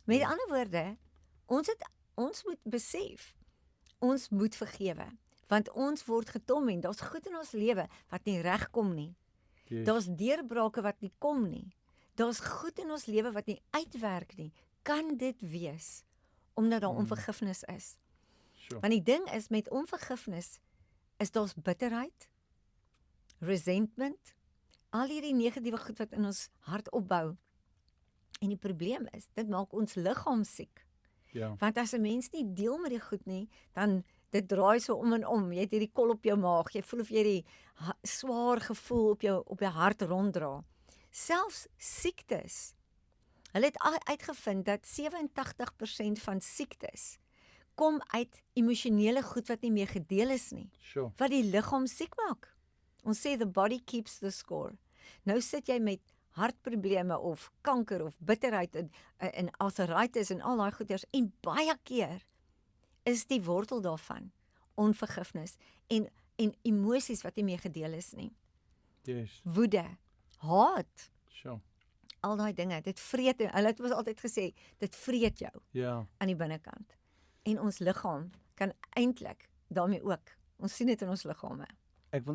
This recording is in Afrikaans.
Met ander woorde, ons moet besef, ons moet vergewe, want ons word getorment. Daar's goed in ons lewe wat nie regkom nie. Yes. Daar's deurbrake wat nie kom nie. Daar's goed in ons lewe wat nie uitwerk nie. Kan dit wees omdat daar onvergifnis is? Sure. Want die ding is, met onvergifnis is daar's bitterheid, resentment, al hierdie negatiewe goed wat in ons hart opbou. En die probleem is, dit maak ons liggaam siek. Ja. Want as 'n mens nie deel met die goed nie, dan dit draai so om en om. Jy het hierdie kol op jou maag, jy voel of jy die swaar gevoel op jou hart ronddra. Selfs siektes. Hulle het uitgevind dat 87% van siektes kom uit emosionele goed wat nie meer gedeel is nie, Sure. wat die liggaam siek maak. Ons sê the body keeps the score. Nou sit jy met hartprobleme of kanker of bitterheid en arthritis en al daai goeters, en baie keer is die wortel daarvan onvergifnis en emosies wat nie meer gedeel is nie. Yes. Woede, haat, Sure. al daai dinge, dit vreet. Hulle het ons altyd gesê, dit vreet jou Ja. aan die binnekant. En ons liggaam kan eintlik daarmee ook. Ons sien dit in ons liggame. Ek wil